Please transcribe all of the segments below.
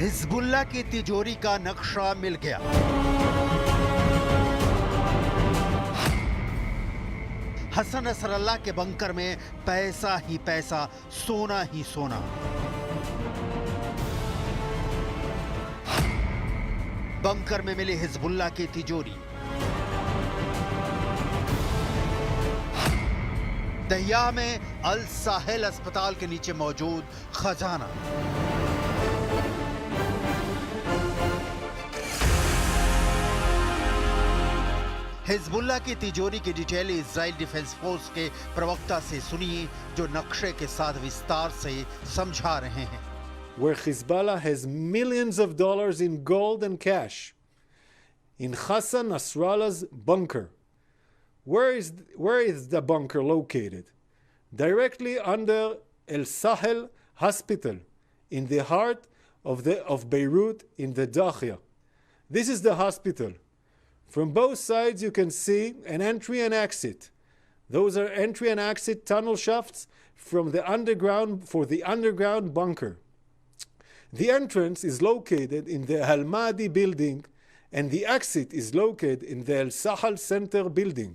Hezbollah की तिजोरी का नक्शा मिल गया। हसन नसरल्लाह के बंकर में पैसा ही पैसा, सोना ही सोना। बंकर में मिली हिजबुल्लाह की तिजोरी। दहिया में अल साहिल अस्पताल के नीचे मौजूद खजाना। हिजबुल्लाह की तिजोरी की डिटेल इजराइल डिफेंस फोर्स के प्रवक्ता से सुनिए, जो नक्शे के साथ विस्तार से समझा रहे हैं। Where Hezbollah has millions of dollars in gold and cash in Hassan Nasrallah's bunker. Where is the bunker located? Directly under El Sahel Hospital, in the heart of Beirut, in the Dakhia. This is the hospital. From both sides you can see an entry and exit. Those are entry and exit tunnel shafts from the underground for the underground bunker. The entrance is located in the Al Mahdi building and the exit is located in the El Sahel Center building.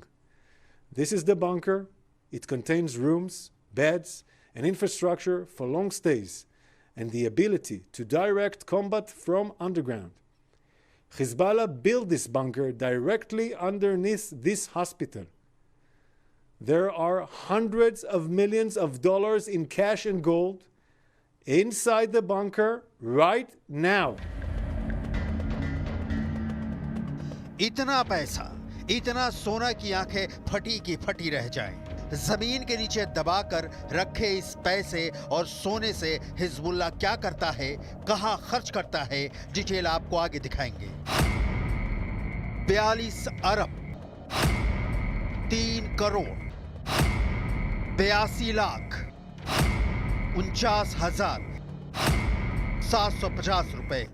This is the bunker. It contains rooms, beds, and infrastructure for long stays and the ability to direct combat from underground. Hezbollah built this bunker directly underneath this hospital. There are hundreds of millions of dollars in cash and gold inside the bunker right now. इतना पैसा, इतना सोना की आंखें फटी की फटी रह जाएं। जमीन के नीचे दबाकर रखे इस पैसे और सोने से हिजबुल्लाह क्या करता है, कहां खर्च करता है, डिटेल आपको आगे दिखाएंगे। 42 अरब 3 करोड़ 82 लाख 49,750 रुपए।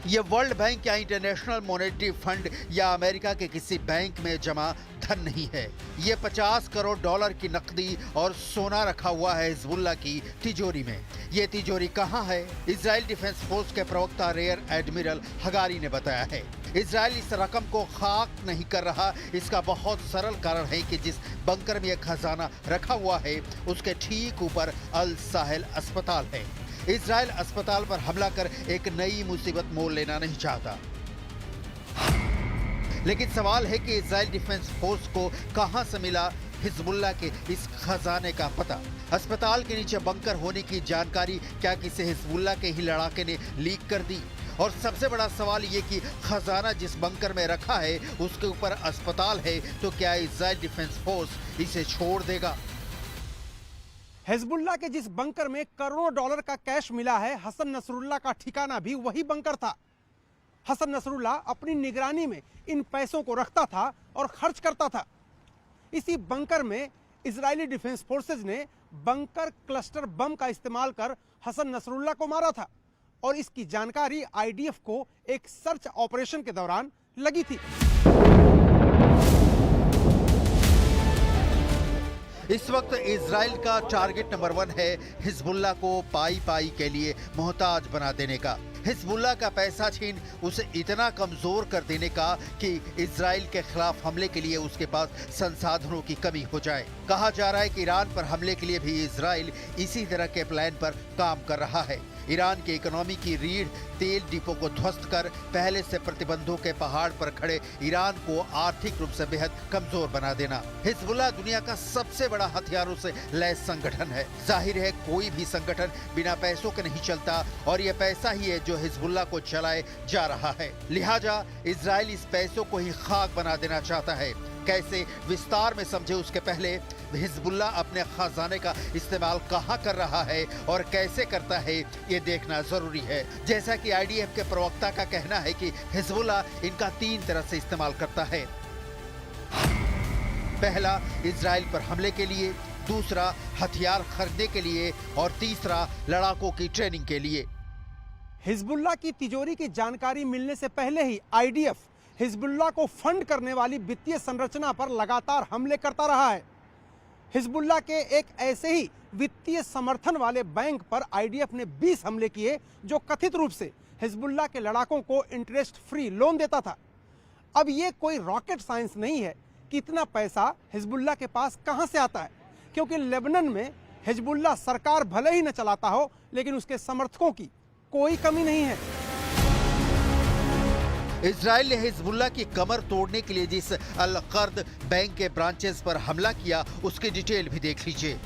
यह वर्ल्ड बैंक या इंटरनेशनल मॉनेटरी फंड या अमेरिका के किसी बैंक में जमा धन नहीं है। यह 50 करोड़ डॉलर की नकदी और सोना रखा हुआ है हिजबुल्लाह की तिजोरी में। यह तिजोरी कहां है? इजराइल डिफेंस फोर्स के प्रवक्ता रेयर एडमिरल हगारी ने बताया है। इजराइल इस रकम को खाक नहीं कर रहा। इसका बहुत सरल कारण है कि जिस बंकर में यह खजाना रखा हुआ है उसके ठीक ऊपर अल साहिल अस्पताल है। इजराइल अस्पताल पर हमला कर एक नई मुसीबत मोल लेना नहीं चाहता, लेकिन सवाल है कि इजराइल डिफेंस फोर्स को कहां से मिला हिजबुल्लाह के इस खजाने का पता। अस्पताल के नीचे बंकर होने की जानकारी क्या किसी हिजबुल्लाह के ही लड़ाके ने लीक कर दी? और सबसे बड़ा सवाल ये कि खजाना जिस बंकर में रखा है उसके ऊपर अस्पताल है, तो क्या इजराइल डिफेंस फोर्स इसे छोड़ देगा? हिजबुल्लाह के जिस बंकर में करोड़ों डॉलर का कैश मिला है, हसन नसरुल्लाह का ठिकाना भी वही बंकर था। हसन नसरुल्लाह अपनी निगरानी में इन पैसों को रखता था और खर्च करता था। इसी बंकर में इजरायली डिफेंस फोर्सेज ने बंकर क्लस्टर बम का इस्तेमाल कर हसन नसरुल्लाह को मारा था और इसकी जानकारी आईडीएफ को एक सर्च ऑपरेशन के दौरान लगी थी। इस वक्त इजराइल का टारगेट नंबर 1 है हिजबुल्लाह को पाई पाई के लिए मोहताज बना देने का। हिजबुल्लाह का पैसा छीन उसे इतना कमजोर कर देने का कि इजराइल के खिलाफ हमले के लिए उसके पास संसाधनों की कमी हो जाए। कहा जा रहा है कि ईरान पर हमले के लिए भी इजराइल इसी तरह के प्लान पर काम कर रहा है। ईरान की इकोनॉमी की रीढ़ तेल डिपो को ध्वस्त कर पहले से प्रतिबंधों के पहाड़ पर खड़े ईरान को आर्थिक रूप से बेहद कमजोर बना देना। हिजबुल्लाह दुनिया का सबसे बड़ा हथियारों से लैस संगठन है। जाहिर है कोई भी संगठन बिना पैसों के नहीं चलता और यह पैसा ही है जो हिजबुल्लाह को चलाए जा रहा है। लिहाजा इजराइल इस पैसों को ही खाक बना देना चाहता है। कैसे, विस्तार में समझे उसके पहले हिजबुल्लाह अपने खजाने का इस्तेमाल कहां कर रहा है और कैसे करता है ये देखना जरूरी है। जैसा कि आईडीएफ के प्रवक्ता का कहना है कि हिजबुल्लाह इनका 3 तरह से इस्तेमाल करता है। पहला, इजराइल पर हमले के लिए, दूसरा हथियार खरीदने के लिए और तीसरा लड़ाकों की ट्रेनिंग के लिए। हिजबुल्लाह की तिजोरी की जानकारी मिलने से पहले ही आईडीएफ हिजबुल्लाह को फंड करने वाली वित्तीय संरचना पर लगातार हमले करता रहा है। हिजबुल्लाह के एक ऐसे ही वित्तीय समर्थन वाले बैंक पर आईडीएफ ने 20 हमले किए जो कथित रूप से हिजबुल्लाह के लड़ाकों को इंटरेस्ट फ्री लोन देता था। अब ये कोई रॉकेट साइंस नहीं है कि इतना पैसा हिजबुल्लाह के पास कहां से आता है, क्योंकि लेबनान में हिजबुल्लाह सरकार भले ही न चलाता हो लेकिन उसके समर्थकों की कोई कमी नहीं है। इजराइल ने हिजबुल्लाह की कमर तोड़ने के लिए जिस अल कर्द बैंक के ब्रांचेस पर हमला किया उसकी डिटेल भी देख लीजिए।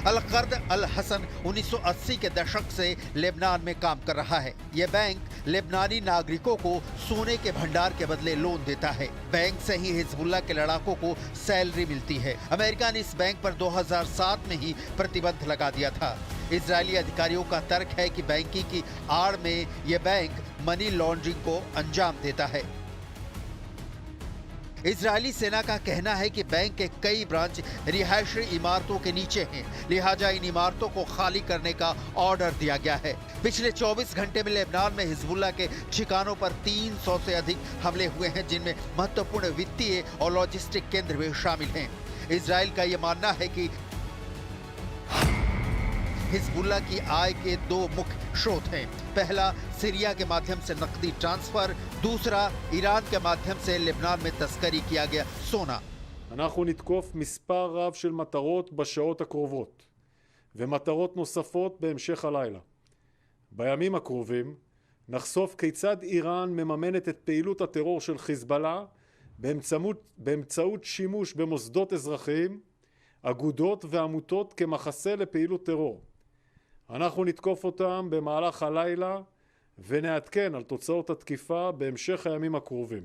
अल कर्द अल हसन 1980 के दशक से लेबनान में काम कर रहा है। यह बैंक लेबनानी नागरिकों को सोने के भंडार के बदले लोन देता है। बैंक से ही हिजबुल्लाह के लड़ाकों को सैलरी मिलती है। अमेरिका ने इस बैंक पर 2007 में ही प्रतिबंध लगा दिया था। इजरायली अधिकारियों का तर्क है कि बैंकिंग की आड़ में यह बैंक मनी लॉन्ड्रिंग को अंजाम देता है। इजरायली सेना का कहना है कि बैंक के कई ब्रांच रिहायशी इमारतों के नीचे हैं, लिहाजा इन इमारतों को खाली करने का ऑर्डर दिया गया है। पिछले 24 घंटे में लेबनान में हिजबुल्लाह के ठिकानों पर 300 से अधिक हमले हुए हैं, जिनमें महत्वपूर्ण वित्तीय और लॉजिस्टिक केंद्र भी शामिल हैं। इजराइल का यह मानना है कि हिजबुल्लाह की आय के दो मुख्य स्रोत हैं। पहला सीरिया के माध्यम से नकदी ट्रांसफर, दूसरा ईरान के माध्यम से लेबनान में तस्करी किया गया सोना। אנחנו נתקוף מספר רב של מטרות בשעות הקרובות ומטרות נוספות בהמשך הלילה. בימים הקרובים נחשוף כיצד איראן מממנת את פעילות הטרור של חיזבאללה באמצעות שימוש במוסדות אזרחיים, אגודות ועמותות כמחסה לפעילות טרור. אנחנו נתקוף אותם במהלך הלילה ונעדכן על תוצאות התקיפה בהמשך הימים הקרובים.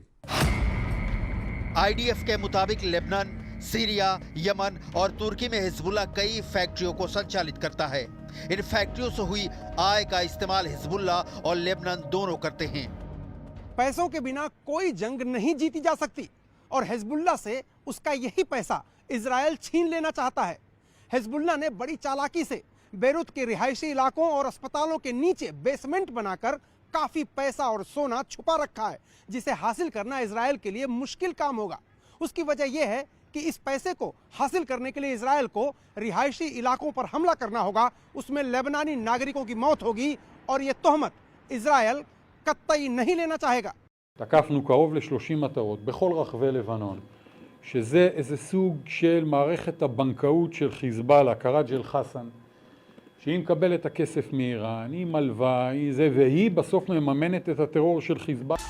आईडीएफ के मुताबिक लेबनान, सीरिया, यमन और तुर्की में हिजबुल्लाह कई फैक्ट्रियों को संचालित करता है। इन फैक्ट्रियों से हुई आय का इस्तेमाल हिजबुल्लाह और लेबनान दोनों करते हैं। पैसों के बिना कोई जंग नहीं जीती जा सकती और हिजबुल्लाह से उसका यही पैसा इजराइल छीन लेना चाहता है। हिजबुल्लाह ने बड़ी चालाकी से बेरूत के रिहायशी इलाकों और अस्पतालों के नीचे बेसमेंट बनाकर काफी पैसा और सोना छुपा रखा है, जिसे हासिल करना इजराइल के लिए मुश्किल काम होगा। उसकी वजह यह है कि इस पैसे को हासिल करने के लिए इजराइल को रिहायशी इलाकों पर हमला करना होगा, उसमें लेबनानी नागरिकों की मौत होगी और यह तोहमत इजराइल कतई नहीं लेना चाहेगा। תקפנו קרוב ל-30 מטרות בכל רחבי לבנון, שזה איזה סוג של מערכת הבנקאות של חיזבאללה, קראג' אל חסן, שהיא מקבלת את הכסף מאיראן, היא מלווה, והיא בסוף מממנת את הטרור של חיזבאללה.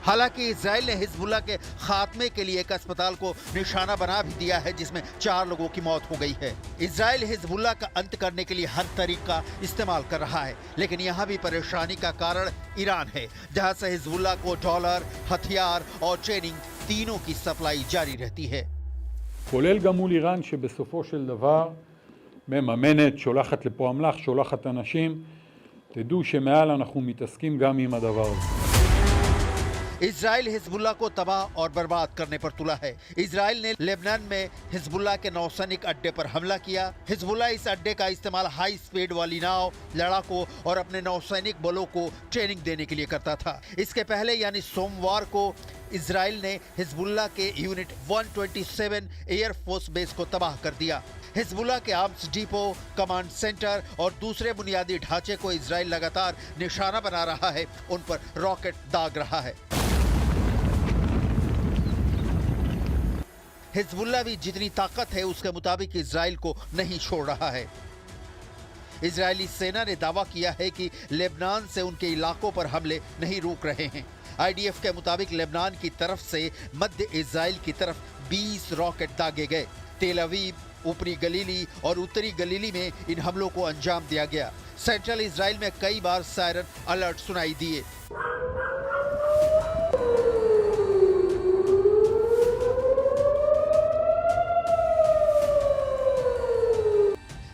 हालांकि इजराइल ने हिजबुल्लाह के खात्मे के लिए एक अस्पताल को निशाना बना भी दिया है, जिसमें 4 लोगों की मौत हो गई है। इजराइल हिजबुल्लाह का अंत करने के लिए हर तरीका इस्तेमाल कर रहा है, लेकिन यहाँ भी परेशानी का कारण ईरान है, जहाँ से हिजबुल्लाह को डॉलर, हथियार और ट्रेनिंग तीनों की सप्लाई जारी रहती है। כולל גם מול איראן שבסופו של דבר מממנת, שולחת לפה אמל"ח, שולחת אנשים. תדעו שמעל אנחנו מתעסקים גם עם הדבר הזה. इजराइल हिजबुल्लाह को तबाह और बर्बाद करने पर तुला है। इजराइल ने लेबनान में हिजबुल्लाह के नौसैनिक अड्डे पर हमला किया। हिजबुल्लाह इस अड्डे का इस्तेमाल हाई स्पीड वाली नाव, लड़ाकों और अपने नौसैनिक बलों को ट्रेनिंग देने के लिए करता था। इसके पहले यानी सोमवार को इजराइल ने हिजबुल्लाह के यूनिट 127 एयरफोर्स बेस को तबाह कर दिया। हिजबुल्लाह के आर्म्स डिपो, कमांड सेंटर और दूसरे बुनियादी ढांचे को इजराइल लगातार निशाना बना रहा है, उन पर रॉकेट दाग रहा है। हिजबुल्लाह भी जितनी ताकत है उसके मुताबिक इजराइल को नहीं छोड़ रहा है। इजरायली सेना ने दावा किया है कि लेबनान से उनके इलाकों पर हमले नहीं रुक रहे हैं। आईडीएफ के मुताबिक लेबनान की तरफ से मध्य इजराइल की तरफ 20 रॉकेट दागे गए। तेल अवीव, ऊपरी गलीली और उत्तरी गलीली में इन हमलों को अंजाम दिया गया। सेंट्रल इजराइल में कई बार सायरन अलर्ट सुनाई दिए।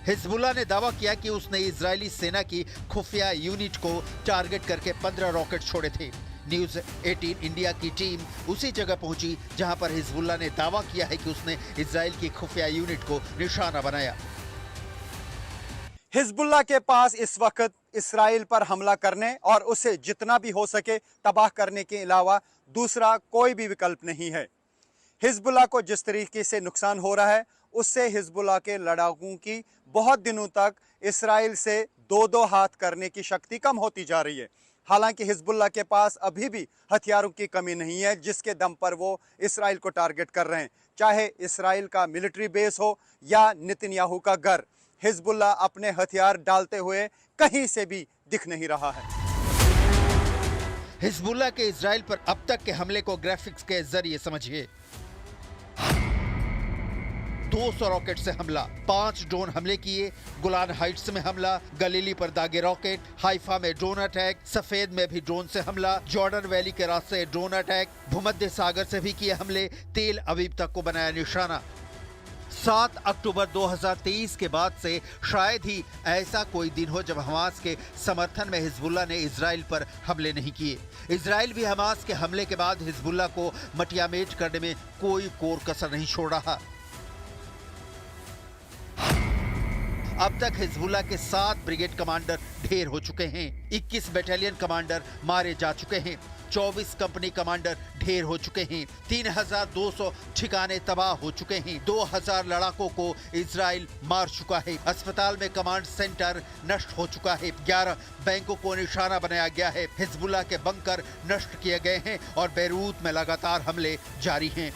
हिजबुल्लाह ने दावा किया कि उसने इजरायली सेना की खुफिया यूनिट को टारगेट करके 15 रॉकेट छोड़े थे। न्यूज़ 18 इंडिया की टीम उसी जगह पहुंची जहां पर हिजबुल्लाह ने दावा किया है कि उसने इजराइल की खुफिया यूनिट को निशाना बनाया। हिजबुल्लाह के पास इस वक्त इसराइल पर हमला करने और उसे जितना भी हो सके तबाह करने के अलावा दूसरा कोई भी विकल्प नहीं है। हिजबुल्लाह को जिस तरीके से नुकसान हो रहा है उससे हिजबुल्लाह के लड़ाकों की बहुत दिनों तक इसराइल से दो दो हाथ करने की शक्ति कम होती जा रही है। हालांकि हिजबुल्लाह के पास अभी भी हथियारों की कमी नहीं है जिसके दम पर वो इसराइल को टारगेट कर रहे हैं, चाहे इसराइल का मिलिट्री बेस हो या नेतन्याहू का घर। हिजबुल्लाह अपने हथियार डालते हुए कहीं से भी दिख नहीं रहा है। हिजबुल्लाह के इजराइल पर अब तक के हमले को ग्राफिक्स के जरिए समझिए। 200 रॉकेट से हमला, 5 ड्रोन हमले किए, गोलान हाइट्स में हमला, गलीली पर दागे रॉकेट, हाइफा में ड्रोन अटैक, सफेद में भी ड्रोन से हमला, जॉर्डन वैली के रास्ते ड्रोन अटैक, भूमध्य सागर से भी किए हमले, तेल अवीव तक को बनाया निशाना। 7 अक्टूबर 2023 के बाद से शायद ही ऐसा कोई दिन हो जब हमास के समर्थन में हिजबुल्लाह ने इजराइल पर हमले नहीं किए। इजराइल भी हमास के हमले के बाद हिजबुल्लाह को मटियामेट करने में कोई कोर कसर नहीं छोड़ रहा। अब तक हिजबुल्लाह के 7 ब्रिगेड कमांडर ढेर हो चुके हैं, 21 बटालियन कमांडर मारे जा चुके हैं, 24 कंपनी कमांडर ढेर हो चुके हैं, 3200 ठिकाने तबाह हो चुके हैं, 2000 लड़ाकों को इजराइल मार चुका है, अस्पताल में कमांड सेंटर नष्ट हो चुका है, 11 बैंकों को निशाना बनाया गया है, हिजबुल्लाह के बंकर नष्ट किए गए हैं और बेरूत में लगातार हमले जारी हैं।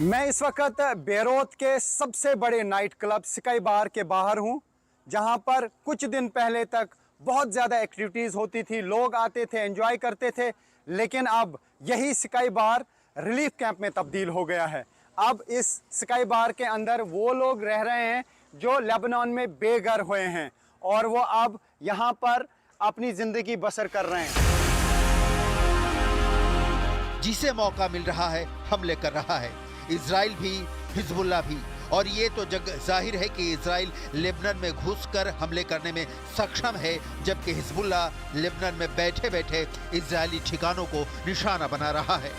मैं इस वक्त बेरूत के सबसे बड़े नाइट क्लब स्काई बार के बाहर हूं, जहां पर कुछ दिन पहले तक बहुत ज़्यादा एक्टिविटीज़ होती थी, लोग आते थे, एंजॉय करते थे, लेकिन अब यही स्काई बार रिलीफ कैंप में तब्दील हो गया है। अब इस स्काई बार के अंदर वो लोग रह रहे हैं जो लेबनान में बेघर हुए हैं और वो अब यहाँ पर अपनी ज़िंदगी बसर कर रहे हैं। जिसे मौका मिल रहा है हमले कर रहा है, इजराइल भी हिजबुल्लाह भी, और ये तो जग जाहिर है कि इजराइल लेबनान में घुसकर हमले करने में सक्षम है, जबकि हिजबुल्लाह लेबनान में बैठे बैठे इजरायली ठिकानों को निशाना बना रहा है।